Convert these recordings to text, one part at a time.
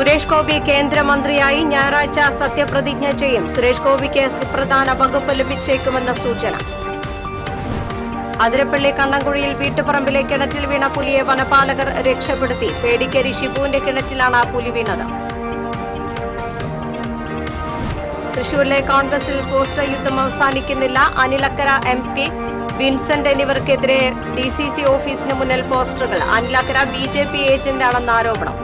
സുരേഷ് ഗോപി കേന്ദ്രമന്ത്രിയായി ഞായറാഴ്ച സത്യപ്രതിജ്ഞ ചെയ്യും. സുരേഷ് ഗോപിക്ക് സുപ്രധാന വകുപ്പ് ലഭിച്ചേക്കുമെന്ന സൂചന. അതിരപ്പള്ളി കണ്ണൻകുഴിയിൽ വീട്ടുപറമ്പിലെ കിണറ്റിൽ വീണ പുലിയെ വനപാലകർ രക്ഷപ്പെടുത്തി. പേടിക്കരി ഷിബുവിന്റെ കിണറ്റിലാണ് പുലി വീണത്. തൃശൂരിലെ കോൺഗ്രസിൽ പോസ്റ്റർ യുദ്ധം അവസാനിക്കുന്നില്ല. അനിലക്കര MP വിൻസെന്റ് എന്നിവർക്കെതിരെ DCC ഓഫീസിന് മുന്നിൽ പോസ്റ്ററുകൾ. അനിലക്കര BJP ഏജന്റാണെന്ന ആരോപണം.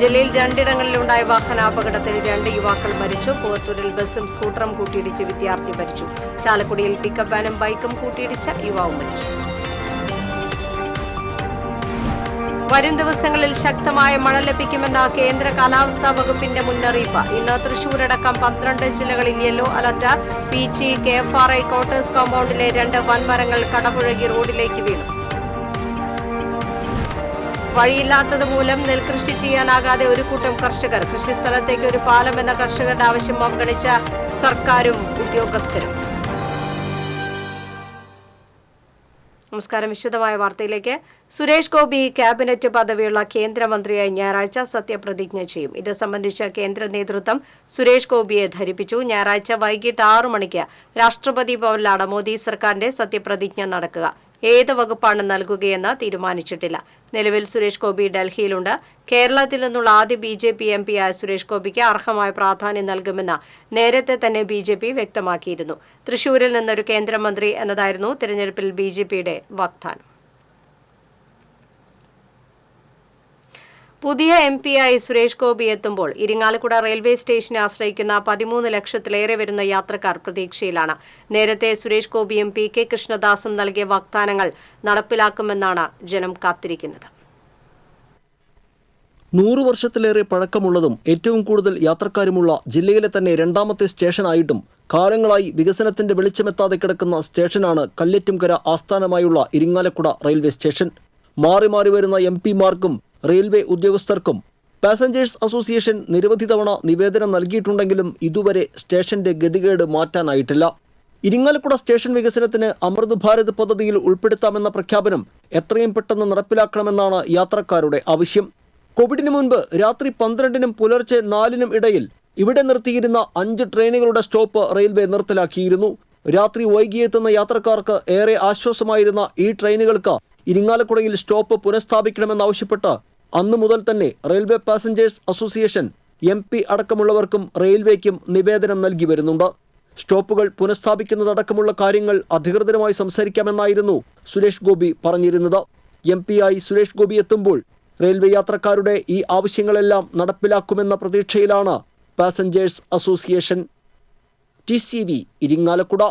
ജില്ലയിൽ രണ്ടിടങ്ങളിലുണ്ടായ വാഹനാപകടത്തിൽ 2 യുവാക്കൾ മരിച്ചു. പൂവത്തൂരിൽ ബസും സ്കൂട്ടറും കൂട്ടിയിടിച്ച് വിദ്യാർത്ഥി മരിച്ചു. ചാലക്കുടിയിൽ പിക്കപ്പ് വാനും ബൈക്കും കൂട്ടിയിടിച്ച യുവാവും മരിച്ചു. വരും ദിവസങ്ങളിൽ ശക്തമായ മഴ ലഭിക്കുമെന്ന കേന്ദ്ര കാലാവസ്ഥാ വകുപ്പിന്റെ മുന്നറിയിപ്പ്. ഇന്ന് തൃശൂരടക്കം 12 ജില്ലകളിൽ yellow alert. Peechi KFRI quarters കോമ്പൗണ്ടിലെ 2 വൻമരങ്ങൾ കടപുഴകി റോഡിലേക്ക് വീണു. വഴിയില്ലാത്തതുമൂലം നെൽകൃഷി ചെയ്യാനാകാതെ ഒരു കൂട്ടം കർഷകർ. കൃഷിസ്ഥലത്തേക്ക് ഒരു പാലം എന്ന കർഷകരുടെ ആവശ്യം അവഗണിച്ച സർക്കാരും ഉദ്യോഗസ്ഥരും. നമസ്കാരം. വിശദമായ വാർത്തയിലേക്ക്. സുരേഷ് ഗോപി ക്യാബിനറ്റ് പദവിയുള്ള കേന്ദ്രമന്ത്രിയായി ഞായറാഴ്ച സത്യപ്രതിജ്ഞ ചെയ്യും. ഇത് സംബന്ധിച്ച് കേന്ദ്ര നേതൃത്വം സുരേഷ് ഗോപിയെ ധരിപ്പിച്ചു. ഞായറാഴ്ച വൈകിട്ട് 6 മണിക്ക് രാഷ്ട്രപതി ഭവനിലാണ് മോദി സർക്കാരിന്റെ സത്യപ്രതിജ്ഞ നടക്കുക. ഏത് വകുപ്പാണ് നൽകുകയെന്ന് തീരുമാനിച്ചിട്ടില്ല. നിലവിൽ സുരേഷ് ഗോപി ഡൽഹിയിലുണ്ട്. കേരളത്തിൽ നിന്നുള്ള ആദ്യ BJP MP ആയ സുരേഷ് ഗോപിക്ക് അർഹമായ പ്രാധാന്യം നൽകുമെന്ന് നേരത്തെ തന്നെ BJP വ്യക്തമാക്കിയിരുന്നു. തൃശൂരിൽ നിന്നൊരു കേന്ദ്രമന്ത്രി എന്നതായിരുന്നു തിരഞ്ഞെടുപ്പിൽ BJPയുടെ വാഗ്ദാനം. പുതിയ MP ആയി സുരേഷ് ഗോപി എത്തുമ്പോൾ ഇരിങ്ങാലക്കുട റെയിൽവേ സ്റ്റേഷനെ ആശ്രയിക്കുന്ന 13 ലക്ഷത്തിലേറെ വരുന്ന യാത്രക്കാർ പ്രതീക്ഷയിലാണ്. നേരത്തെ സുരേഷ് ഗോപിയും PK കൃഷ്ണദാസും നൽകിയ വാഗ്ദാനങ്ങൾ നടപ്പിലാക്കുമെന്നാണ് ജനം കാത്തിരിക്കുന്നത്. 100 വർഷത്തിലേറെ പഴക്കമുള്ളതും ഏറ്റവും കൂടുതൽ യാത്രക്കാരുമുള്ള ജില്ലയിലെ തന്നെ 2ാമത്തെ സ്റ്റേഷനായിട്ടും കാലങ്ങളായി വികസനത്തിന്റെ വെളിച്ചമെത്താതെ കിടക്കുന്ന സ്റ്റേഷനാണ് കല്ലേറ്റുംകര ആസ്ഥാനമായുള്ള ഇരിങ്ങാലക്കുട റെയിൽവേ സ്റ്റേഷൻ. മാറി മാറി വരുന്ന MP-മാർക്കും റെയിൽവേ ഉദ്യോഗസ്ഥർക്കും പാസഞ്ചേഴ്സ് അസോസിയേഷൻ നിരവധി തവണ നിവേദനം നൽകിയിട്ടുണ്ടെങ്കിലും ഇതുവരെ സ്റ്റേഷന്റെ ഗതികേട് മാറ്റാനായിട്ടില്ല. ഇരിങ്ങാലക്കുട സ്റ്റേഷൻ വികസനത്തിന് അമൃത് ഭാരത് പദ്ധതിയിൽ ഉൾപ്പെടുത്താമെന്ന പ്രഖ്യാപനം എത്രയും പെട്ടെന്ന് നടപ്പിലാക്കണമെന്നാണ് യാത്രക്കാരുടെ ആവശ്യം. കോവിഡിന് മുൻപ് രാത്രി 12-നും പുലർച്ചെ 4-നും ഇടയിൽ ഇവിടെ നിർത്തിയിരുന്ന 5 ട്രെയിനുകളുടെ സ്റ്റോപ്പ് റെയിൽവേ നിർത്തലാക്കിയിരുന്നു. രാത്രി വൈകിയെത്തുന്ന യാത്രക്കാർക്ക് ഏറെ ആശ്വാസമായിരുന്ന ഈ ട്രെയിനുകൾക്ക് ഇരിങ്ങാലക്കുടയിൽ സ്റ്റോപ്പ് പുനഃസ്ഥാപിക്കണമെന്നാവശ്യപ്പെട്ട് അന്നു മുതൽ തന്നെ റെയിൽവേ പാസഞ്ചേഴ്സ് അസോസിയേഷൻ MP അടക്കമുള്ളവർക്കും റെയിൽവേക്കും നിവേദനം നൽകി വരുന്നുണ്ട്. സ്റ്റോപ്പുകൾ പുനഃസ്ഥാപിക്കുന്നതടക്കമുള്ള കാര്യങ്ങൾ അധികൃതരുമായി സംസാരിക്കാമെന്നായിരുന്നു സുരേഷ് ഗോപി പറഞ്ഞിരുന്നത്. MP ആയി സുരേഷ് ഗോപി എത്തുമ്പോൾ റെയിൽവേ യാത്രക്കാരുടെ ഈ ആവശ്യങ്ങളെല്ലാം നടപ്പിലാക്കുമെന്ന പ്രതീക്ഷയിലാണ് passengers association. TCV Irinjalakuda.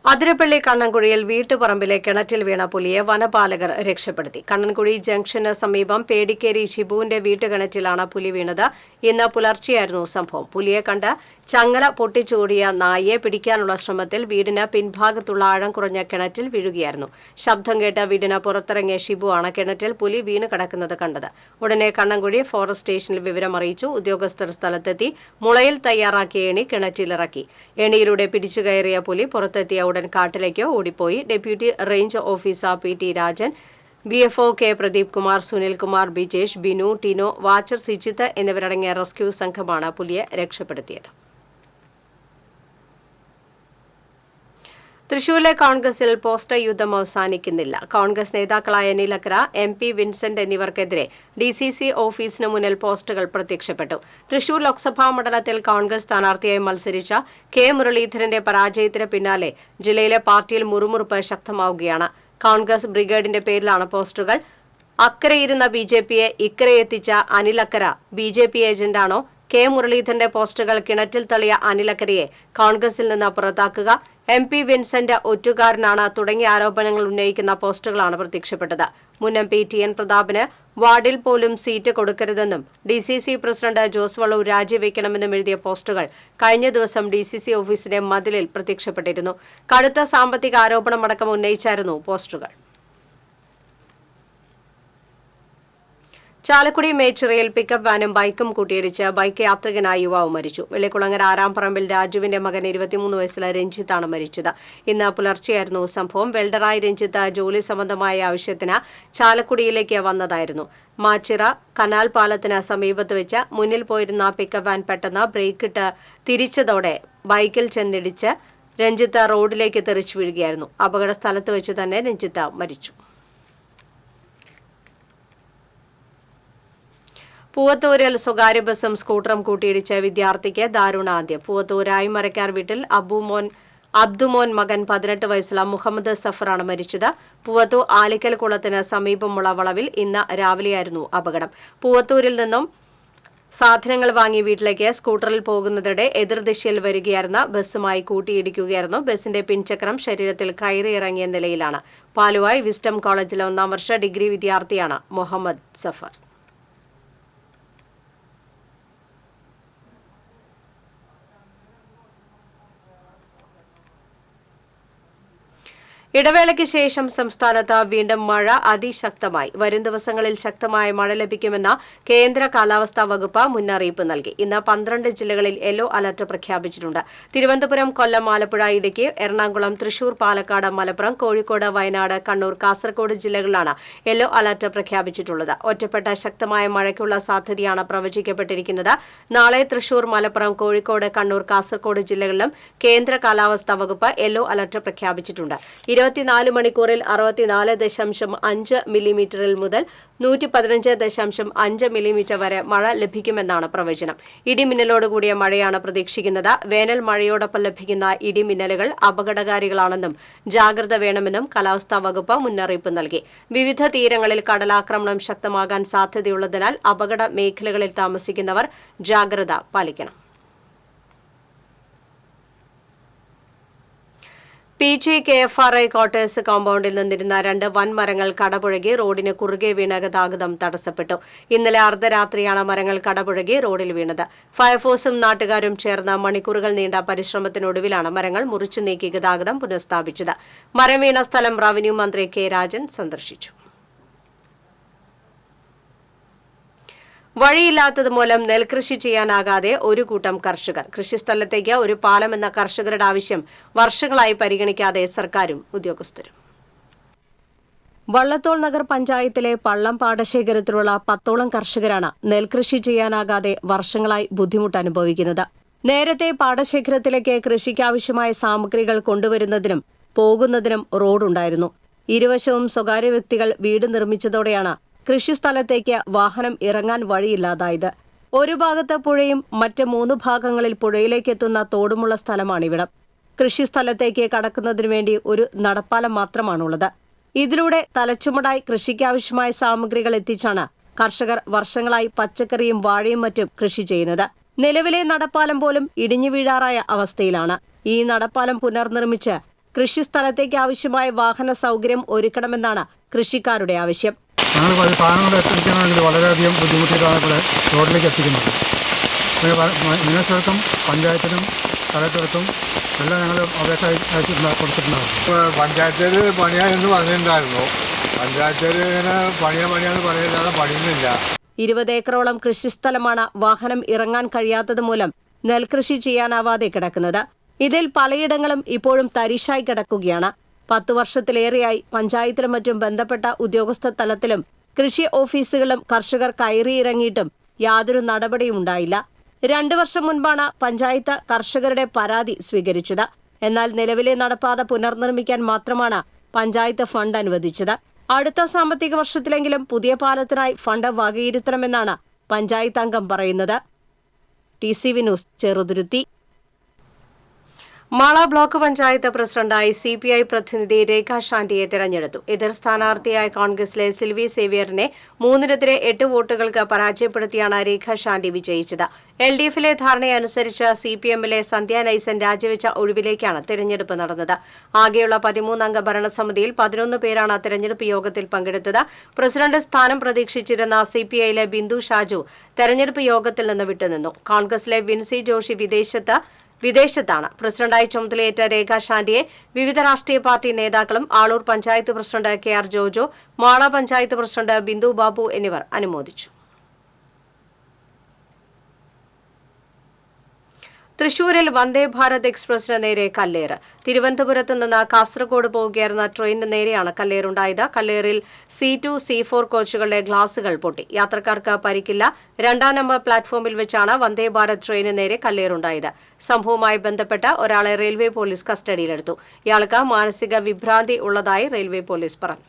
Athirappilly കണ്ണൻകുഴിയിൽ വീട്ടുപറമ്പിലെ കിണറ്റിൽ വീണ പുലിയെ വനപാലകർ രക്ഷപ്പെടുത്തി. കണ്ണൻകുഴി ജംഗ്ഷന് സമീപം പേടിക്കേരി ഷിബുവിന്റെ വീട്ടുകിണറ്റിലാണ് പുലി വീണത്. ഇന്ന് പുലർച്ചെയായിരുന്നു സംഭവം. പുലിയെ കണ്ട് ചങ്ങല പൊട്ടിച്ചോടിയ നായയെ പിടിക്കാനുള്ള ശ്രമത്തിൽ വീടിന് പിൻഭാഗത്തുള്ള ആഴം കുറഞ്ഞ കിണറ്റിൽ വീഴുകയായിരുന്നു. ശബ്ദം കേട്ട വീടിന് പുറത്തിറങ്ങിയ ഷിബു ആണ് കിണറ്റിൽ പുലി വീണ് കിടക്കുന്നത് കണ്ടത്. ഉടനെ കണ്ണൻകുഴി ഫോറസ്റ്റ് സ്റ്റേഷനിൽ വിവരമറിയിച്ചു. ഉദ്യോഗസ്ഥർ സ്ഥലത്തെത്തി മുളയിൽ തയ്യാറാക്കിയ ഏണി കിണറ്റിലിറക്കി. ഏണിയിലൂടെ പിടിച്ചുകയറിയ പുലി പുറത്തെത്തിയ ഉടൻ കാട്ടിലേക്ക് ഓടിപ്പോയി. Deputy range officer PT Rajan, BFO K Pradeep Kumar, Sunil Kumar, Bijesh, Binu, Tino, watcher Sijith എന്നിവരടങ്ങിയ റെസ്ക്യൂ സംഘമാണ് പുലിയെ രക്ഷപ്പെടുത്തിയത്. തൃശൂരിലെ കോൺഗ്രസിൽ പോസ്റ്റർ യുദ്ധം അവസാനിക്കുന്നില്ല. കോൺഗ്രസ് നേതാക്കളായ അനിലക്കര MP വിൻസെന്റ് എന്നിവർക്കെതിരെ DCC ഓഫീസിന് മുന്നിൽ പോസ്റ്ററുകൾ പ്രത്യക്ഷപ്പെട്ടു. തൃശൂർ ലോക്സഭാ മണ്ഡലത്തിൽ കോൺഗ്രസ് സ്ഥാനാർത്ഥിയായി മത്സരിച്ച K മുരളീധരന്റെ പരാജയത്തിന് പിന്നാലെ ജില്ലയിലെ പാർട്ടിയിൽ മുറുമുറുപ്പ് ശക്തമാവുകയാണ്. കോൺഗ്രസ് ബ്രിഗേഡിന്റെ പേരിലാണ് പോസ്റ്ററുകൾ. അക്കരയിരുന്ന BJPയെ ഇക്കരയെത്തിച്ച അനിലക്കര BJP ഏജന്റാണോ? K മുരളീധരന്റെ പോസ്റ്ററുകൾ കിണറ്റിൽ തള്ളിയ അനിലക്കരയെ കോൺഗ്രസിൽ നിന്ന് പുറത്താക്കുക, MP വിൻസെന്റ് ഒറ്റുകാരനാണ് തുടങ്ങിയ ആരോപണങ്ങൾ ഉന്നയിക്കുന്ന പോസ്റ്ററുകളാണ് പ്രത്യക്ഷപ്പെട്ടത്. മുൻ MP TN പ്രതാപന് വാർഡിൽ പോലും സീറ്റ് കൊടുക്കരുതെന്നും DCC പ്രസിഡന്റ് ജോസ് വള്ളൂർ രാജിവെക്കണമെന്നും എഴുതിയ പോസ്റ്ററുകൾ കഴിഞ്ഞ ദിവസം DCC ഓഫീസിന്റെ മതിലിൽ പ്രത്യക്ഷപ്പെട്ടിരുന്നു. കടുത്ത സാമ്പത്തിക ആരോപണമടക്കം ഉന്നയിച്ചായിരുന്നു പോസ്റ്ററുകൾ. ചാലക്കുടി മേച്ചിറയിൽ പിക്കപ്പ് വാനും ബൈക്കും കൂട്ടിയിടിച്ച് ബൈക്ക് യാത്രികനായ യുവാവ് മരിച്ചു. വെള്ളിക്കുളങ്ങര ആറാംപറമ്പിൽ രാജുവിന്റെ മകൻ 23 വയസ്സുള്ള രഞ്ജിത്താണ് മരിച്ചത്. ഇന്ന് പുലർച്ചെയായിരുന്നു സംഭവം. വെൽഡറായി രഞ്ജിത്ത് ജോലി സംബന്ധമായ ആവശ്യത്തിന് ചാലക്കുടിയിലേക്ക് വന്നതായിരുന്നു. മാച്ചിറ കനാൽ പാലത്തിന് സമീപത്ത് വെച്ച് മുന്നിൽ പോയിരുന്ന പിക്കപ്പ് വാൻ പെട്ടെന്ന് ബ്രേക്കിട്ട് തിരിച്ചതോടെ ബൈക്കിൽ ചെന്നിടിച്ച് രഞ്ജിത്ത് റോഡിലേക്ക് തെറിച്ചു വീഴുകയായിരുന്നു. അപകട സ്ഥലത്ത് വെച്ച് തന്നെ രഞ്ജിത്ത് മരിച്ചു. പൂവത്തൂരിൽ സ്വകാര്യ ബസും സ്കൂട്ടറും കൂട്ടിയിടിച്ച വിദ്യാർത്ഥിക്ക് ദാരുണാന്ത്യം. പൂവത്തൂർ ആയിമരക്കാർ വീട്ടിൽ അബ്ദുമോൻ മകൻ 18 വയസ്സുള്ള മുഹമ്മദ് സഫറാണ് മരിച്ചത്. പൂവത്തൂർ ആലിക്കൽ കുളത്തിന് സമീപമുള്ള വളവിൽ ഇന്ന് രാവിലെയായിരുന്നു അപകടം. പൂവത്തൂരിൽ നിന്നും സാധനങ്ങൾ വാങ്ങി വീട്ടിലേക്ക് സ്കൂട്ടറിൽ പോകുന്നതിനിടെ എതിർദിശയിൽ വരികയായിരുന്ന ബസ്സുമായി കൂട്ടിയിടിക്കുകയായിരുന്നു. ബസിന്റെ പിൻചക്രം ശരീരത്തിൽ കയറിയിറങ്ങിയ നിലയിലാണ്. പാലുവായി വിസ്ഡം കോളേജിലെ 1ാം വർഷ ഡിഗ്രി വിദ്യാർത്ഥിയാണ് മുഹമ്മദ് സഫർ. ഇടവേളയ്ക്ക് ശേഷം സംസ്ഥാനത്ത് വീണ്ടും മഴ അതിശക്തമായി. വരും ദിവസങ്ങളിൽ ശക്തമായ മഴ ലഭിക്കുമെന്ന കേന്ദ്ര കാലാവസ്ഥാ വകുപ്പ് മുന്നറിയിപ്പ് നൽകി. ഇന്ന് 12 ജില്ലകളിൽ യെല്ലോ അലർട്ട് പ്രഖ്യാപിച്ചിട്ടുണ്ട്. തിരുവനന്തപുരം, കൊല്ലം, ആലപ്പുഴ, ഇടുക്കി, എറണാകുളം, തൃശൂർ, പാലക്കാട്, മലപ്പുറം, കോഴിക്കോട്, വയനാട്, കണ്ണൂർ, കാസർഗോഡ് ജില്ലകളിലാണ് യെല്ലോ അലർട്ട് പ്രഖ്യാപിച്ചിട്ടുള്ളത്. ഒറ്റപ്പെട്ട ശക്തമായ മഴയ്ക്കുള്ള സാധ്യതയാണ് പ്രവചിക്കപ്പെട്ടിരിക്കുന്നത്. നാളെ തൃശൂർ, മലപ്പുറം, കോഴിക്കോട്, കണ്ണൂർ, കാസർഗോഡ് ജില്ലകളിലും കേന്ദ്ര കാലാവസ്ഥാ വകുപ്പ് യെല്ലോ അലർട്ട് പ്രഖ്യാപിച്ചിട്ടുണ്ട്. 24 മണിക്കൂറിൽ 64.5 മില്ലിമീറ്ററിൽ മുതൽ 115.5 മില്ലിമീറ്റർ വരെ മഴ ലഭിക്കുമെന്നാണ് പ്രവചനം. ഇടിമിന്നലോടുകൂടിയ മഴയാണ് പ്രതീക്ഷിക്കുന്നത്. വേനൽ മഴയോടൊപ്പം ലഭിക്കുന്ന ഇടിമിന്നലുകൾ അപകടകാരികളാണെന്നും ജാഗ്രത വേണമെന്നും കാലാവസ്ഥാ വകുപ്പ് മുന്നറിയിപ്പ് നൽകി. വിവിധ തീരങ്ങളിൽ കടലാക്രമണം ശക്തമാകാൻ സാധ്യതയുള്ളതിനാൽ അപകട മേഖലകളിൽ താമസിക്കുന്നവർ ജാഗ്രത പാലിക്കണം. PGKFRI ക്വാർട്ടേഴ്സ് കോമ്പൗണ്ടിൽ നിന്നിരുന്ന 2 വൻമരങ്ങൾ കടപുഴകി റോഡിന് കുറുകെ വീണ ഗതാഗതം തടസ്സപ്പെട്ടു. ഇന്നലെ അർദ്ധരാത്രിയാണ് മരങ്ങൾ കടപുഴകി റോഡിൽ വീണത്. ഫയർഫോഴ്സും നാട്ടുകാരും ചേർന്ന മണിക്കൂറുകൾ നീണ്ട പരിശ്രമത്തിനൊടുവിലാണ് മരങ്ങൾ മുറിച്ചു നീക്കി ഗതാഗതം പുനഃസ്ഥാപിച്ചത്. മരം വീണ സ്ഥലം റവന്യൂ മന്ത്രി കെ രാജൻ സന്ദർശിച്ചു. വഴിയില്ലാത്തതുമൂലം നെൽകൃഷി ചെയ്യാനാകാതെ ഒരു കൂട്ടം കർഷകർ. കൃഷിസ്ഥലത്തേക്ക് ഒരു പാലമെന്ന കർഷകരുടെ ആവശ്യം വർഷങ്ങളായി പരിഗണിക്കാതെ സർക്കാരും ഉദ്യോഗസ്ഥരും. വള്ളത്തോൾ നഗർ പഞ്ചായത്തിലെ പള്ളം പാടശേഖരത്തിലുള്ള 10ഓളം കർഷകരാണ് നെൽകൃഷി ചെയ്യാനാകാതെ വർഷങ്ങളായി ബുദ്ധിമുട്ട് അനുഭവിക്കുന്നത്. നേരത്തെ പാടശേഖരത്തിലേക്ക് കൃഷിക്കാവശ്യമായ സാമഗ്രികൾ കൊണ്ടുവരുന്നതിനും പോകുന്നതിനും റോഡുണ്ടായിരുന്നു. ഇരുവശവും സ്വകാര്യ വ്യക്തികൾ വീട് നിർമ്മിച്ചതോടെയാണ് കൃഷിസ്ഥലത്തേക്ക് വാഹനം ഇറങ്ങാൻ വഴിയില്ലാതായത്. ഒരു ഭാഗത്ത് പുഴയും മറ്റ് 3 ഭാഗങ്ങളിൽ പുഴയിലേക്ക് എത്തുന്ന തോടുമുള്ള സ്ഥലമാണിവിടം. കൃഷിസ്ഥലത്തേക്ക് കടക്കുന്നതിനു വേണ്ടി ഒരു നടപ്പാലം മാത്രമാണുള്ളത്. ഇതിലൂടെ തലച്ചുമടായി കൃഷിക്കാവശ്യമായ സാമഗ്രികൾ എത്തിച്ചാണ് കർഷകർ വർഷങ്ങളായി പച്ചക്കറിയും വാഴയും മറ്റും കൃഷി ചെയ്യുന്നത്. നിലവിലെ നടപ്പാലം പോലും ഇടിഞ്ഞു വീഴാറായ അവസ്ഥയിലാണ്. ഈ നടപ്പാലം പുനർനിർമ്മിച്ച് കൃഷിസ്ഥലത്തേക്ക് ആവശ്യമായ വാഹന സൗകര്യം ഒരുക്കണമെന്നാണ് കൃഷിക്കാരുടെ ആവശ്യം. ഞങ്ങൾ സാധനങ്ങൾ എത്തിക്കണമെങ്കിൽ വളരെയധികം ബുദ്ധിമുട്ടിയിട്ടാണ് ഇവിടെ റോഡിലേക്ക് എത്തിക്കുന്നത്. മിനിസ്റ്റർക്കും പഞ്ചായത്തിനും കളക്ടർക്കും എല്ലാം ഞങ്ങൾ അപേക്ഷ കൊടുത്തിട്ടുണ്ടായിരുന്നു. പഞ്ചായത്തിൽ പണിയാന്ന് പറഞ്ഞിട്ടുണ്ടായിരുന്നു. പഞ്ചായത്തിൽ ഇങ്ങനെ പണിയാന്ന് പറയുന്നില്ലാതെ പണിയുന്നില്ല. 20 ഏക്കറോളം കൃഷിസ്ഥലമാണ് വാഹനം ഇറങ്ങാൻ കഴിയാത്തത് മൂലം നെൽകൃഷി ചെയ്യാനാവാതെ കിടക്കുന്നത്. ഇതിൽ പലയിടങ്ങളും ഇപ്പോഴും തരിശായി കിടക്കുകയാണ്. 10 വർഷത്തിലേറെയായി പഞ്ചായത്തിലും മറ്റും ബന്ധപ്പെട്ട ഉദ്യോഗസ്ഥ തലത്തിലും കൃഷി ഓഫീസുകളിലും കർഷകർ കയറിയിറങ്ങിയിട്ടും യാതൊരു നടപടിയും ഉണ്ടായില്ല. 2 വർഷം മുൻപാണ് പഞ്ചായത്ത് കർഷകരുടെ പരാതി സ്വീകരിച്ചത്. എന്നാൽ നിലവിലെ നടപ്പാത പുനർനിർമ്മിക്കാൻ മാത്രമാണ് പഞ്ചായത്ത് ഫണ്ട് അനുവദിച്ചത്. അടുത്ത സാമ്പത്തിക വർഷത്തിലെങ്കിലും പുതിയ പാലത്തിനായി ഫണ്ട് വകയിരുത്തണമെന്നാണ് പഞ്ചായത്ത് അംഗം പറയുന്നത്. TCV news, Cheruthuruthy. Mala block panchayat പ്രസിഡന്റായി CPI പ്രതിനിധി രേഖ ഷാന്റിയെ തെരഞ്ഞെടുത്തു. എതിർ സ്ഥാനാർത്ഥിയായ കോൺഗ്രസിലെ സിൽവി സേവ്യറിനെ 3-നെതിരെ 8 വോട്ടുകൾക്ക് പരാജയപ്പെടുത്തിയാണ് രേഖ ഷാന്റി വിജയിച്ചത്. LDFിലെ ധാരണയനുസരിച്ച് CPMലെ സന്ധ്യ നൈസൻ രാജിവെച്ച ഒഴിവിലേക്കാണ് തെരഞ്ഞെടുപ്പ് നടന്നത്. ആകെയുള്ള 13-അംഗ ഭരണസമിതിയിൽ 11 പേരാണ് തെരഞ്ഞെടുപ്പ് യോഗത്തിൽ പങ്കെടുത്തത്. പ്രസിഡന്റ് സ്ഥാനം പ്രതീക്ഷിച്ചിരുന്ന CPIയിലെ ബിന്ദു ഷാജു തെരഞ്ഞെടുപ്പ് യോഗത്തിൽ നിന്ന് വിട്ടുനിന്നു. കോൺഗ്രസിലെ വിൻസി ജോഷി വിദേശത്താണ്. പ്രസിഡന്റായി ചുമതലയേറ്റ രേഖ ഷാന്റിയെ വിവിധ രാഷ്ട്രീയ പാർട്ടി നേതാക്കളും Aloor panchayat president KR Jojo, Mala panchayat president Bindu Babu എന്നിവർ അനുമോദിച്ചു. തൃശൂരിൽ വന്ദേ ഭാരത് എക്സ്പ്രസിന് നേരെ കല്ലേറ്. തിരുവനന്തപുരത്ത് നിന്ന് കാസർഗോഡ് പോവുകയായിരുന്ന ട്രെയിനിന് നേരെയാണ് കല്ലേറുണ്ടായത്. കല്ലേറിൽ C2, C4 കോച്ചുകളുടെ ഗ്ലാസുകൾ പൊട്ടി. യാത്രക്കാർക്ക് പരിക്കില്ല. 2-ാം നമ്പർ പ്ലാറ്റ്ഫോമിൽ വെച്ചാണ് വന്ദേ ഭാരത് ട്രെയിനിന് നേരെ കല്ലേറുണ്ടായത്. സംഭവവുമായി ബന്ധപ്പെട്ട് ഒരാളെ റെയിൽവേ പോലീസ് കസ്റ്റഡിയിലെടുത്തു. ഇയാൾക്ക് മാനസിക വിഭ്രാന്തി ഉള്ളതായി റെയിൽവേ പോലീസ് പറഞ്ഞു.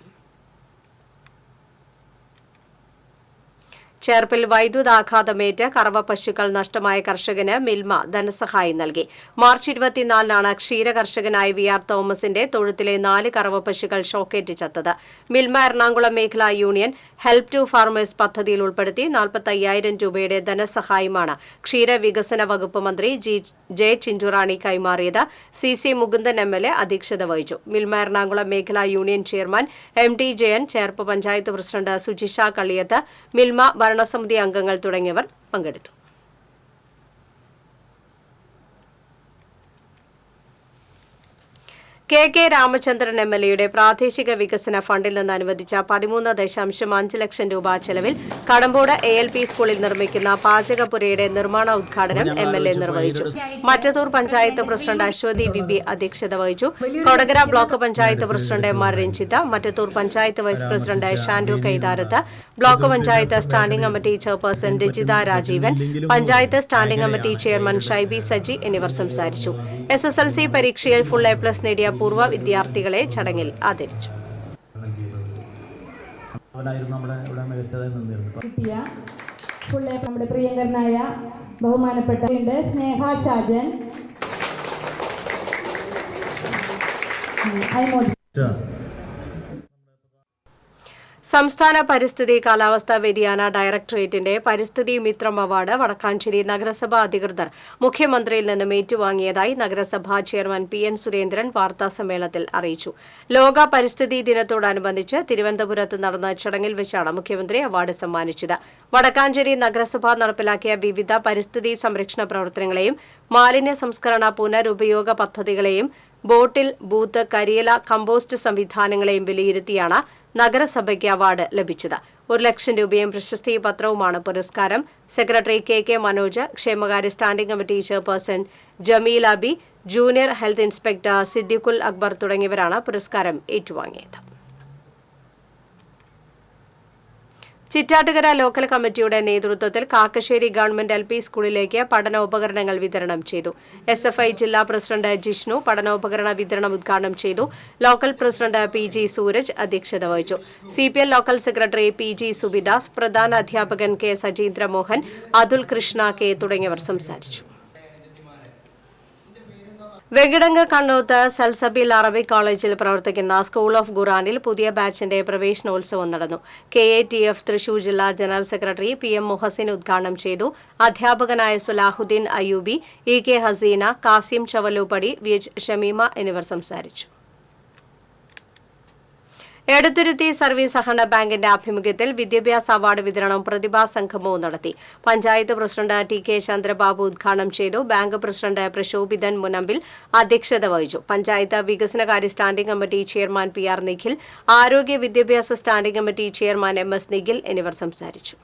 ചേർപ്പിൽ വൈദ്യുതാഘാതമേറ്റ് കറവ പശുക്കൾ നഷ്ടമായ കർഷകന് മിൽമ ധനസഹായം നൽകി. മാർച്ച് 24-നാണ് ക്ഷീരകർഷകനായ VR തോമസിന്റെ തൊഴുത്തിലെ 4 കറവ പശുക്കൾ ഷോക്കേറ്റ് ചത്തത്. മിൽമ എറണാകുളം മേഖലാ യൂണിയൻ ഹെൽപ്പ് ടു ഫാർമേഴ്സ് പദ്ധതിയിൽ ഉൾപ്പെടുത്തി 45,000 രൂപയുടെ ധനസഹായമാണ് ക്ഷീരവികസന വകുപ്പ് മന്ത്രി ജെ ചിഞ്ചുറാണി കൈമാറിയത്. CC മുകുന്ദൻ MLA അധ്യക്ഷത വഹിച്ചു. മിൽമ എറണാകുളം മേഖലാ union chairman MD Jayan, Cherpu panchayat president Sujisha Kaliyath, Milma ഭരണസമിതി അംഗങ്ങൾ തുടങ്ങിയവർ പങ്കെടുത്തു. KK രാമചന്ദ്രൻ MLAയുടെ പ്രാദേശിക വികസന ഫണ്ടിൽ നിന്ന് അനുവദിച്ച 13.5 ലക്ഷം രൂപ ചെലവിൽ കടമ്പോട് ALP സ്കൂളിൽ നിർമ്മിക്കുന്ന പാചകപ്പുരയുടെ നിർമ്മാണ ഉദ്ഘാടനം MLA നിർവഹിച്ചു. മറ്റത്തൂർ പഞ്ചായത്ത് പ്രസിഡന്റ് അശ്വതി ബിബി അധ്യക്ഷത വഹിച്ചു. Kodakara block panchayat president MR Ranjith, Mattathur panchayat vice president Shandu Kaitharath, block panchayat standing committee chairperson Rajitha Rajeevan, panchayat standing committee chairman Shaibi Saji എന്നിവർ സംസാരിച്ചു. SSLC പരീക്ഷയിൽ ഫുൾ A+ നേടിയ പൂർവ്വ വിദ്യാർത്ഥികളെ ചടങ്ങിൽ ആദരിച്ചു. നമ്മുടെ പ്രിയങ്കരനായ ബഹുമാനപ്പെട്ട സ്നേഹ ഷാജൻ, സംസ്ഥാന പരിസ്ഥിതി കാലാവസ്ഥാ വ്യതിയാന ഡയറക്ടറേറ്റിന്റെ പരിസ്ഥിതി മിത്രം അവാർഡ് വടക്കാഞ്ചേരി നഗരസഭാ അധികൃതർ മുഖ്യമന്ത്രിയിൽ നിന്നും ഏറ്റുവാങ്ങിയതായി നഗരസഭാ ചെയർമാൻ PN സുരേന്ദ്രൻ വാർത്താസമ്മേളനത്തിൽ അറിയിച്ചു. ലോക പരിസ്ഥിതി ദിനത്തോടനുബന്ധിച്ച് തിരുവനന്തപുരത്ത് നടന്ന ചടങ്ങിൽ വെച്ചാണ് മുഖ്യമന്ത്രി അവാർഡ് സമ്മാനിച്ചത്. വടക്കാഞ്ചേരി നഗരസഭ നടപ്പിലാക്കിയ വിവിധ പരിസ്ഥിതി സംരക്ഷണ പ്രവർത്തനങ്ങളെയും മാലിന്യ സംസ്കരണ പുനരുപയോഗ പദ്ധതികളെയും ബോട്ടിൽ, ബൂത്ത്, കരിയില, കമ്പോസ്റ്റ് സംവിധാനങ്ങളെയും വിലയിരുത്തിയാണ് നഗരസഭയ്ക്ക് അവാർഡ് ലഭിച്ചത്. 1 ലക്ഷം രൂപയും പ്രശസ്തി പത്രവുമാണ് പുരസ്കാരം. സെക്രട്ടറി KK മനോജ്, ക്ഷേമകാര്യ standing committee chairperson Jameela B, junior health inspector Siddiqul Akbar തുടങ്ങിയവരാണ് പുരസ്കാരം ഏറ്റുവാങ്ങിയത്. ചിറ്റാറ്റുകര ലോക്കൽ കമ്മിറ്റിയുടെ നേതൃത്വത്തിൽ കാക്കശ്ശേരി ഗവൺമെന്റ് LP സ്കൂളിലേക്ക് പഠനോപകരണങ്ങൾ വിതരണം ചെയ്തു. SFI ജില്ലാ പ്രസിഡന്റ് ജിഷ്ണു പഠനോപകരണ വിതരണം ഉദ്ഘാടനം ചെയ്തു. ലോക്കൽ പ്രസിഡന്റ് PG സൂരജ് അധ്യക്ഷത വഹിച്ചു. CPL local secretary PG Subidas, പ്രധാന അധ്യാപകൻ K സജീന്ദ്രമോഹൻ, അതുൽ കൃഷ്ണ K തുടങ്ങിയവർ സംസാരിച്ചു. വെങ്കിടങ്ങ് കണ്ണൂത്ത് സൽസബിൽ അറബിക് കോളേജിൽ പ്രവർത്തിക്കുന്ന സ്കൂൾ ഓഫ് ഖുറാനിൽ പുതിയ ബാച്ചിന്റെ പ്രവേശനോത്സവം നടന്നു. KATF തൃശൂർ ജില്ലാ ജനറൽ സെക്രട്ടറി PM മുഹസിൻ ഉദ്ഘാടനം ചെയ്തു. അധ്യാപകനായ സുലാഹുദ്ദീൻ അയ്യൂബി, EK ഹസീന, കാസിം ചവലൂപ്പടി, VH ഷമീമ എന്നിവർ സംസാരിച്ചു. എടത്തുരുത്തി സർവീസ് സഹകരണ ബാങ്കിന്റെ ആഭിമുഖ്യത്തിൽ വിദ്യാഭ്യാസ അവാർഡ് വിതരണവും പ്രതിഭാ സംഗമവും നടത്തി. പഞ്ചായത്ത് പ്രസിഡന്റ് TK ചന്ദ്രബാബു ഉദ്ഘാടനം ചെയ്തു. ബാങ്ക് പ്രസിഡന്റ് പ്രശോഭിതൻ മുനമ്പിൽ അധ്യക്ഷത വഹിച്ചു. പഞ്ചായത്ത് വികസനകാര്യ standing committee chairman PR Nikhil, ആരോഗ്യ വിദ്യാഭ്യാസ standing committee chairman MS Nikhil എന്നിവർ സംസാരിച്ചു.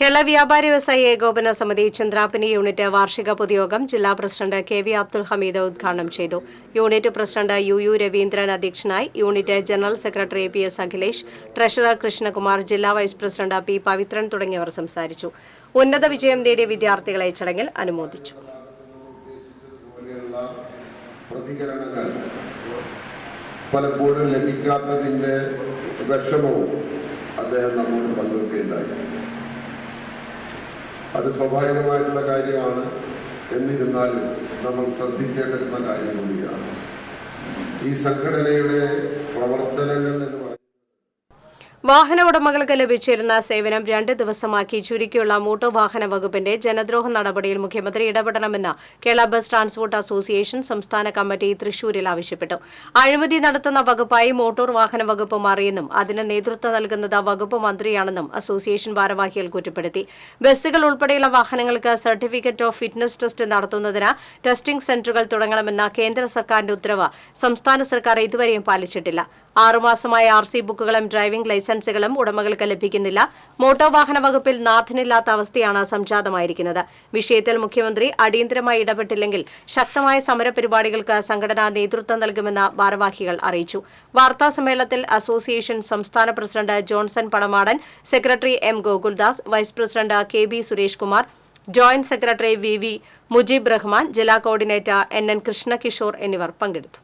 കേരള വ്യാപാരി വ്യവസായി ഏകോപന സമിതി ചന്ദ്രാപിനി യൂണിറ്റ് വാർഷിക പൊതുയോഗം ജില്ലാ പ്രസിഡന്റ് KV അബ്ദുൽ ഹമീദ് ഉദ്ഘാടനം ചെയ്തു. യൂണിറ്റ് പ്രസിഡന്റ് UU രവീന്ദ്രൻ അധ്യക്ഷനായി. Unit general secretary PS Akhilesh, treasurer Krishnakumar, ജില്ലാ വൈസ് പ്രസിഡന്റ് P പവിത്രൻ തുടങ്ങിയവർ സംസാരിച്ചു. ഉന്നത വിജയം നേടിയ വിദ്യാർത്ഥികളെ ചടങ്ങിൽ അനുമോദിച്ചു. പലപ്പോഴും ലഭിക്കാത്തതിൻ്റെ വിഷമവും അദ്ദേഹം നമ്മോട് പങ്കുവെക്കുകയുണ്ടായി. അത് സ്വാഭാവികമായിട്ടുള്ള കാര്യമാണ്. എന്നിരുന്നാലും നമ്മൾ ശ്രദ്ധിക്കേണ്ടുന്ന കാര്യം കൂടിയാണ്. ഈ സംഘടനയുടെ പ്രവർത്തനങ്ങൾ എന്ന് പറയുന്നത് വാഹന ഉടമകൾക്ക് ലഭിച്ചിരുന്ന സേവനം 2 ദിവസമാക്കി ചുരുക്കിയുള്ള മോട്ടോർ വാഹന വകുപ്പിന്റെ ജനദ്രോഹ നടപടിയിൽ മുഖ്യമന്ത്രി ഇടപെടണമെന്ന് കേരള ബസ് ട്രാൻസ്പോർട്ട് അസോസിയേഷൻ സംസ്ഥാന കമ്മിറ്റി തൃശൂരിൽ ആവശ്യപ്പെട്ടു. അഴിമതി നടത്തുന്ന വകുപ്പായി മോട്ടോർ വാഹന വകുപ്പ് മാറിയെന്നും അതിന് നേതൃത്വം നൽകുന്നത് വകുപ്പ് മന്ത്രിയാണെന്നും അസോസിയേഷൻ ഭാരവാഹികൾ കുറ്റപ്പെടുത്തി. ബസ്സുകൾ ഉൾപ്പെടെയുള്ള വാഹനങ്ങൾക്ക് സർട്ടിഫിക്കറ്റ് ഓഫ് ഫിറ്റ്നസ് ടെസ്റ്റ് നടത്തുന്നതിന് ടെസ്റ്റിംഗ് സെന്ററുകൾ തുടങ്ങണമെന്ന കേന്ദ്ര സർക്കാരിന്റെ ഉത്തരവ് സംസ്ഥാന സർക്കാർ ഇതുവരെയും പാലിച്ചിട്ടില്ല. 6 മാസമായ RC ബുക്കുകളും ഡ്രൈവിംഗ് ലൈസൻസുകളും ഉടമകൾക്ക് ലഭിക്കുന്നില്ല. മോട്ടോർ വാഹന വകുപ്പിൽ നാഥനില്ലാത്ത അവസ്ഥയാണ് സംജാതമായിരിക്കുന്നത്. വിഷയത്തിൽ മുഖ്യമന്ത്രി അടിയന്തരമായി ഇടപെട്ടില്ലെങ്കിൽ ശക്തമായ സമരപരിപാടികൾക്ക് സംഘടന നേതൃത്വം നൽകുമെന്ന് ഭാരവാഹികൾ അറിയിച്ചു. വാർത്താസമ്മേളനത്തിൽ അസോസിയേഷൻ സംസ്ഥാന president Johnson Padamadan, secretary M Gokuldas, vice president KB Suresh Kumar, joint secretary VV Mujeeb Rahman, ജില്ലാ കോർഡിനേറ്റർ NN കൃഷ്ണകിഷോർ എന്നിവർ പങ്കെടുത്തു.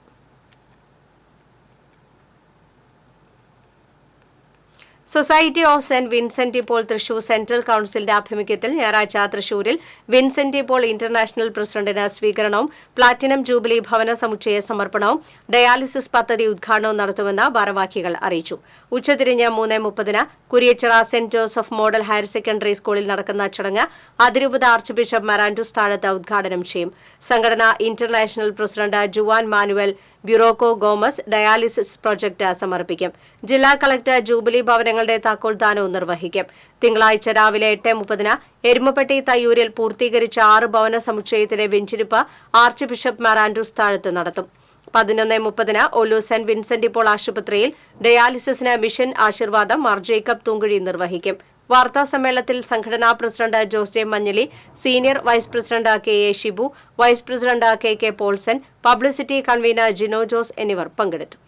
Society of Saint Vincent Paul Thrissur central കൌൺസിലിന്റെ ആഭിമുഖ്യത്തിൽ ഞായറാഴ്ച തൃശൂരിൽ വിൻസെന്റ് പോൾ ഇന്റർനാഷണൽ പ്രസിഡന്റിന് സ്വീകരണവും പ്ലാറ്റിനം ജൂബിലി ഭവന സമുച്ചയ സമർപ്പണവും ഡയാലിസിസ് പദ്ധതി ഉദ്ഘാടനവും നടത്തുമെന്ന് ഭാരവാഹികൾ അറിയിച്ചു. ഉച്ചതിരിഞ്ഞ് 3:30 Kuriachira saint Joseph model higher secondary സ്കൂളിൽ നടക്കുന്ന ചടങ്ങ് അതിരൂപത ആർച്ച് ബിഷപ്പ് മറാൻഡൂസ് താഴത്ത് ഉദ്ഘാടനം ചെയ്യും. സംഘടന international president Juan Manuel Buroco Gomez dialysis project സമർപ്പിക്കും. ജില്ലാ കളക്ടർ ജൂബിലി ഭവനങ്ങളുടെ താക്കോൽദാനവും നിർവഹിക്കും. തിങ്കളാഴ്ച രാവിലെ 8:30 എരുമപ്പെട്ടി തയ്യൂരിൽ പൂർത്തീകരിച്ച 6 ഭവന സമുച്ചയത്തിലെ വെഞ്ചിരിപ്പ് ആർച്ച് ബിഷപ്പ് മറാൻഡൂസ് താഴത്ത് നടത്തും. 11:30 ഒല്ലൂർ സെന്റ് വിൻസെന്റ് പോൾ ആശുപത്രിയിൽ ഡയാലിസിസിന് മിഷൻ ആശീർവാദം മാർ ജേക്കബ് തൂങ്കുഴി നിർവഹിക്കും. വാർത്താസമ്മേളനത്തിൽ സംഘടനാ president Jose J Manjali, senior vice president KA Shibu, vice president KK Paulson, publicity convener Jino Jose എന്നിവർ പങ്കെടുത്തു.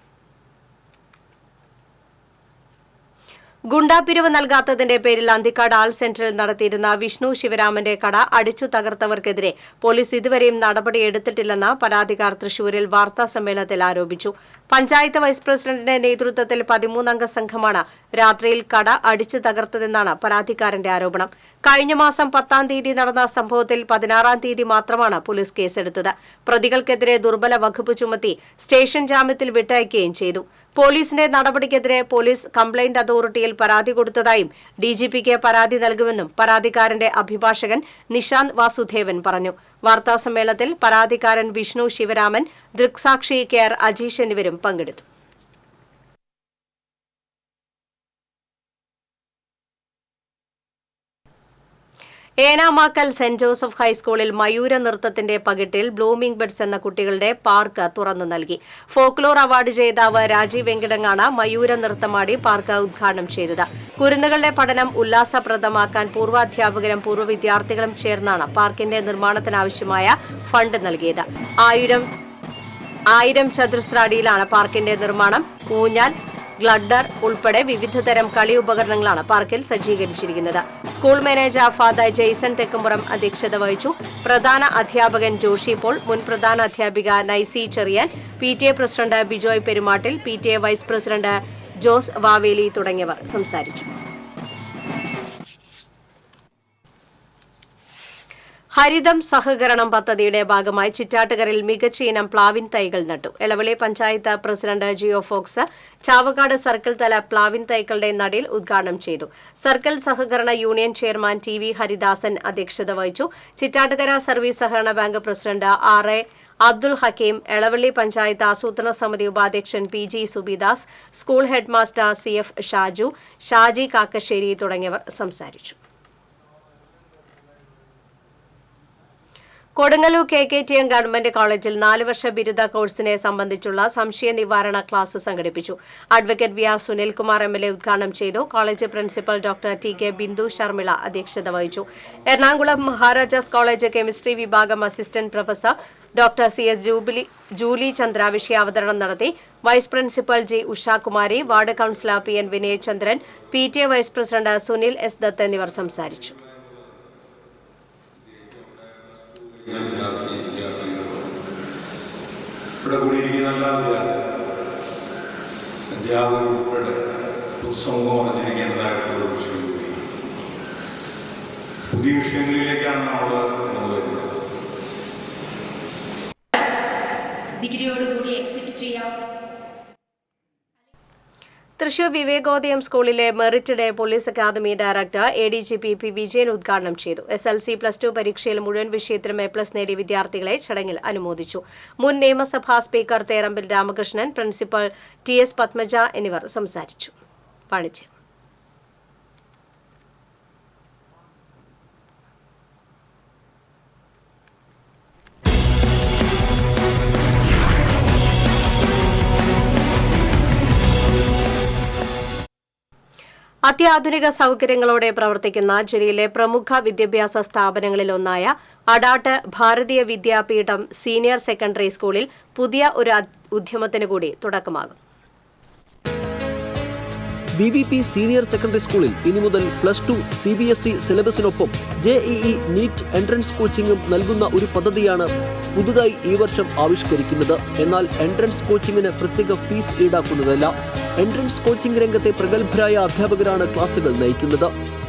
ഗുണ്ടാപിരിവ് നൽകാത്തതിന്റെ പേരിൽ അന്തിക്കാട് ആൾ സെന്ററിൽ നടത്തിയിരുന്ന വിഷ്ണു ശിവരാമന്റെ കട അടിച്ചു തകർത്തവർക്കെതിരെ പോലീസ് ഇതുവരെയും നടപടിയെടുത്തിട്ടില്ലെന്ന് പരാതിക്കാർ തൃശൂരിൽ വാർത്താസമ്മേളനത്തിൽ ആരോപിച്ചു. പഞ്ചായത്ത് വൈസ് പ്രസിഡന്റിന്റെ നേതൃത്വത്തിൽ 13-അംഗ സംഘമാണ് രാത്രിയിൽ കട അടിച്ചു തകർത്തതെന്നാണ് പരാതിക്കാരന്റെ ആരോപണം. കഴിഞ്ഞ മാസം 10-ാം തീയതി നടന്ന സംഭവത്തിൽ 16-ാം തീയതി മാത്രമാണ് പോലീസ് കേസെടുത്തത്. പ്രതികൾക്കെതിരെ ദുർബല വകുപ്പ് ചുമത്തി സ്റ്റേഷൻ ജാമ്യത്തിൽ വിട്ടയക്കുകയും ചെയ്തു. പോലീസിന്റെ നടപടിക്കെതിരെ പോലീസ് കംപ്ലയിന്റ് അതോറിറ്റിയിൽ പരാതി കൊടുത്തതായും DGPക്ക് പരാതി നൽകുമെന്നും പരാതിക്കാരന്റെ അഭിഭാഷകൻ നിശാന്ത് വാസുദേവൻ പറഞ്ഞു. വാർത്താസമ്മേളനത്തിൽ പരാതിക്കാരൻ വിഷ്ണു ശിവരാമൻ, ദൃക്സാക്ഷി KR അജീഷ് എന്നിവരും പങ്കെടുത്തു. ഏനാമാക്കൽ സെന്റ് ജോസഫ് ഹൈസ്കൂളിൽ മയൂര നൃത്തത്തിന്റെ പകിട്ടിൽ ബ്ലൂമിംഗ് ബഡ്സ് എന്ന കുട്ടികളുടെ പാർക്ക് തുറന്നു നൽകി. ഫോക്ലോർ അവാർഡ് ജേതാവ് രാജീവ് വെങ്കിടങ്ങാണ് മയൂര നൃത്തമാടി പാർക്ക് ഉദ്ഘാടനം ചെയ്തത്. കുരുന്നുകളുടെ പഠനം ഉല്ലാസപ്രദമാക്കാൻ പൂർവാധ്യാപകരും പൂർവ്വ വിദ്യാർത്ഥികളും ചേർന്നാണ് പാർക്കിന്റെ നിർമ്മാണത്തിനാവശ്യമായ ഫണ്ട് നൽകിയത്. 1000 ചതുരശ്ര അടിയിലാണ് പാർക്കിന്റെ നിർമ്മാണം. ഊഞ്ഞാൽ, ഗ്ലഡർ ഉൾപ്പെടെ വിവിധതരം കളി ഉപകരണങ്ങളാണ് പാർക്കിൽ സജ്ജീകരിച്ചിരിക്കുന്നത്. School manager father Jaison Thekkumpuram അധ്യക്ഷത വഹിച്ചു. പ്രധാന അധ്യാപകൻ ജോഷി പോൾ, മുൻ പ്രധാന അധ്യാപിക Naisy Cherian, PTA president Bijoy Perumattil, PTA vice president Jose Vaveli തുടങ്ങിയവർ സംസാരിച്ചു. ഹരിതം സഹകരണം പദ്ധതിയുടെ ഭാഗമായി ചിറ്റാട്ടുകരയിൽ മികച്ച ഇനം പ്ലാവിൻ തൈകൾ നട്ടു. എളവള്ളി പഞ്ചായത്ത് പ്രസിഡന്റ് ജിയോ ഫോക്സ് ചാവക്കാട് സർക്കിൾ തല പ്ലാവിൻ തൈകളുടെ നടീൽ ഉദ്ഘാടനം ചെയ്തു. സർക്കിൾ സഹകരണ യൂണിയൻ ചെയർമാൻ TV ഹരിദാസൻ അധ്യക്ഷത വഹിച്ചു. ചിറ്റാട്ടുകര സർവീസ് സഹകരണ bank president RA Abdul Hakeem, Elavally panchayat ആസൂത്രണ സമിതി ഉപാധ്യക്ഷൻ PG Subidas, school head master CF Shaju, Shaji Kakkassery തുടങ്ങിയവർ സംസാരിച്ചു. കൊടുങ്ങല്ലൂർ KKTM ഗവൺമെന്റ് കോളേജിൽ 4 വർഷ ബിരുദ കോഴ്സിനെ സംബന്ധിച്ചുള്ള സംശയ നിവാരണ ക്ലാസ് സംഘടിപ്പിച്ചു. അഡ്വക്കേറ്റ് VR സുനിൽകുമാർ MLA ഉദ്ഘാടനം ചെയ്തു. College principal doctor TK Bindu Sharmila അധ്യക്ഷത വഹിച്ചു. എറണാകുളം മഹാരാജാസ് കോളേജ് കെമിസ്ട്രി വിഭാഗം assistant professor doctor CS Julie Chandra വിഷയാവതരണം നടത്തി. Vice principal G Ushakumari, ward councillor PN Vinayachandran, PTA vice president Sunil S Dutt എന്നിവർ സംസാരിച്ചു. ഇവിടെ കൂടിയിരിക്കുന്ന അധ്യാപകരുടെ പൊതുസമൂഹം അറിഞ്ഞിരിക്കേണ്ടതായിട്ടുള്ള ഒരു വിഷയം കൂടി. പുതിയ വിഷയങ്ങളിലേക്കാണ് നമ്മൾ കടന്നുവരുന്നത്. ഡിഗ്രിയോടുകൂടി എക്സിറ്റ് ചെയ്യാം. തൃശൂർ വിവേകോദയം സ്കൂളിലെ merit day police academy director ADGP P Vijayan ഉദ്ഘാടനം ചെയ്തു. SLC+2 പരീക്ഷയിൽ മുഴുവൻ വിഷയത്തിലും A+ നേടിയ വിദ്യാർത്ഥികളെ ചടങ്ങിൽ അനുമോദിച്ചു. മുൻ നിയമസഭാ സ്പീക്കർ തേറമ്പിൽ രാമകൃഷ്ണൻ, പ്രിൻസിപ്പൽ TS പത്മജ എന്നിവർ സംസാരിച്ചു. വാണിജ്യം. അത്യാധുനിക സൗകര്യങ്ങളോടെ പ്രവർത്തിക്കുന്ന ജില്ലയിലെ പ്രമുഖ വിദ്യാഭ്യാസ സ്ഥാപനങ്ങളിലൊന്നായ അടാട്ട് ഭാരതീയ വിദ്യാപീഠം സീനിയർ സെക്കൻഡറി സ്കൂളിൽ പുതിയ ഒരു ഉദ്യമത്തിന് കൂടി തുടക്കമാകും. BVP സീനിയർ സെക്കൻഡറി സ്കൂളിൽ ഇനി മുതൽ +2 CBSE സിലബസിനൊപ്പം JEE നീറ്റ് എൻട്രൻസ് കോച്ചിങ്ങും നൽകുന്ന ഒരു പദ്ധതിയാണ് പുതുതായി ഈ വർഷം ആവിഷ്കരിക്കുന്നത്. എന്നാൽ എൻട്രൻസ് കോച്ചിങ്ങിന് പ്രത്യേക ഫീസ് ഈടാക്കുന്നതല്ല. എൻട്രൻസ് കോച്ചിംഗ് രംഗത്തെ പ്രഗത്ഭരായ അധ്യാപകരാണ് ക്ലാസുകൾ നയിക്കുന്നത്.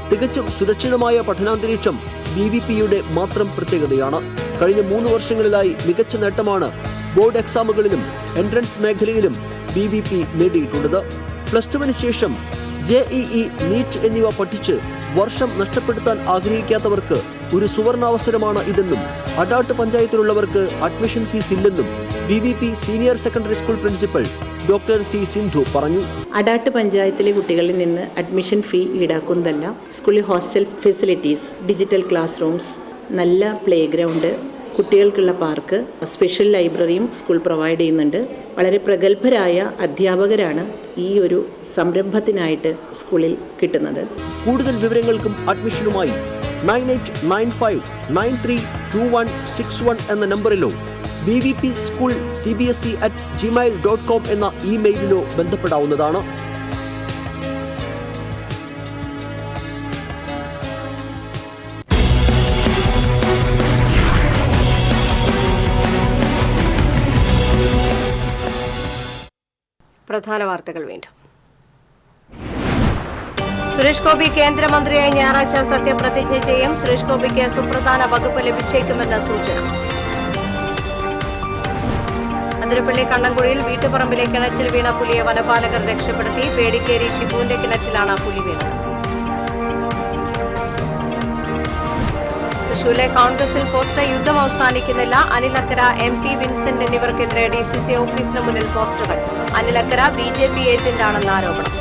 തികച്ചും സുരക്ഷിതമായ പഠനാന്തരീക്ഷം BVPയുടെ മാത്രം പ്രത്യേകതയാണ്. കഴിഞ്ഞ 3 വർഷങ്ങളിലായി മികച്ച നേട്ടമാണ് ബോർഡ് എക്സാമുകളിലും എൻട്രൻസ് മേഖലയിലും BVP നേടിയിട്ടുള്ളത്. +2വിന് ശേഷം JEE നീറ്റ് എന്നിവ പഠിച്ച് വർഷം നഷ്ടപ്പെടുത്താൻ ആഗ്രഹിക്കാത്തവർക്ക് ഒരു സുവർണാവസരമാണ് ഇതെന്നും അടാട്ട് പഞ്ചായത്തിലുള്ളവർക്ക് അഡ്മിഷൻ ഫീസ് ഇല്ലെന്നും BVP senior secondary school principal doctor C Sindhu പറഞ്ഞു. അടാട്ട് പഞ്ചായത്തിലെ കുട്ടികളിൽ നിന്ന് അഡ്മിഷൻ ഫീ ഈടാക്കുന്നതല്ല. സ്കൂളിൽ hostel facilities, digital class rooms, നല്ല പ്ലേ ഗ്രൗണ്ട്, കുട്ടികൾക്കുള്ള പാർക്ക്, സ്പെഷ്യൽ ലൈബ്രറിയും സ്കൂൾ പ്രൊവൈഡ് ചെയ്യുന്നുണ്ട്. വളരെ പ്രഗത്ഭരായ അധ്യാപകരാണ് ഈ ഒരു സംരംഭത്തിനായിട്ട് സ്കൂളിൽ കിട്ടുന്നത്. കൂടുതൽ വിവരങ്ങൾക്കും അഡ്മിഷനുമായി 9895932161 എന്ന നമ്പറിലോ BVP സ്കൂൾ CBSE@gmail.com എന്ന ഇമെയിലിലോ ബന്ധപ്പെടാവുന്നതാണ്. പ്രധാന വാർത്തകൾ വീണ്ടും. സുരേഷ് ഗോപി കേന്ദ്രമന്ത്രിയായി ഞായറാഴ്ച സത്യപ്രതിജ്ഞ ചെയ്യും. സുരേഷ് ഗോപിക്ക് സുപ്രധാന വകുപ്പ് ലഭിച്ചേക്കുമെന്ന സൂചന. അതിരപ്പള്ളി കണ്ണൻകുഴിയിൽ വീട്ടുപറമ്പിലെ കിണറ്റിൽ വീണ പുലിയെ വനപാലകർ രക്ഷപ്പെടുത്തി. പേടിക്കേരി ഷിബുവിന്റെ കിണറ്റിലാണ് പുലി വീണത്. തൃശൂരിലെ കോൺഗ്രസിൽ പോസ്റ്റർ യുദ്ധം അവസാനിക്കുന്നില്ല. അനിൽ അക്കര, MP വിൻസെന്റ് എന്നിവർക്കെതിരെ DCC ഓഫീസിന് മുന്നിൽ പോസ്റ്ററുകൾ. അനിൽ അക്കര BJP ഏജന്റാണെന്ന ആരോപണം.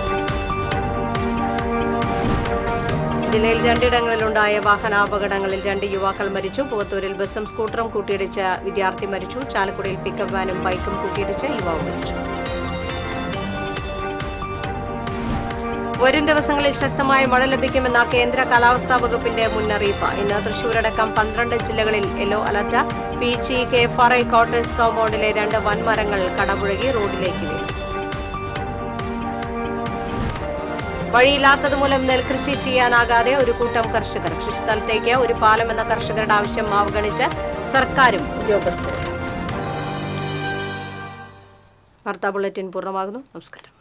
ജില്ലയിൽ 2 ഇടങ്ങളിലുണ്ടായ വാഹനാപകടങ്ങളിൽ 2 യുവാക്കൾ മരിച്ചു. പുവത്തൂരിൽ ബസും സ്കൂട്ടറും കൂട്ടിയിടിച്ച വിദ്യാർത്ഥി മരിച്ചു. ചാലക്കുടിയിൽ പിക്കപ്പ് വാനും ബൈക്കും കൂട്ടിയിടിച്ച് യുവാവ് മരിച്ചു. വരും ദിവസങ്ങളിൽ ശക്തമായ മഴ ലഭിക്കുമെന്ന കേന്ദ്ര കാലാവസ്ഥാ വകുപ്പിന്റെ മുന്നറിയിപ്പ്. ഇന്ന് തൃശൂരടക്കം 12 ജില്ലകളിൽ yellow alert. Peechi KFRI quarters കോമ്പൗണ്ടിലെ 2 വൻമരങ്ങൾ കടപുഴകി റോഡിലേക്ക് വീണു. വഴിയില്ലാത്തതുമൂലം നെൽകൃഷി ചെയ്യാനാകാതെ ഒരു കൂട്ടം കർഷകർ. കൃഷിസ്ഥലത്തേക്ക് ഒരു പാലം എന്ന കർഷകരുടെ ആവശ്യം അവഗണിച്ച് സർക്കാരും ഉദ്യോഗസ്ഥരും. വാർത്താ ബുള്ളറ്റിൻ പൂർണ്ണമാകുന്നു. നമസ്കാരം.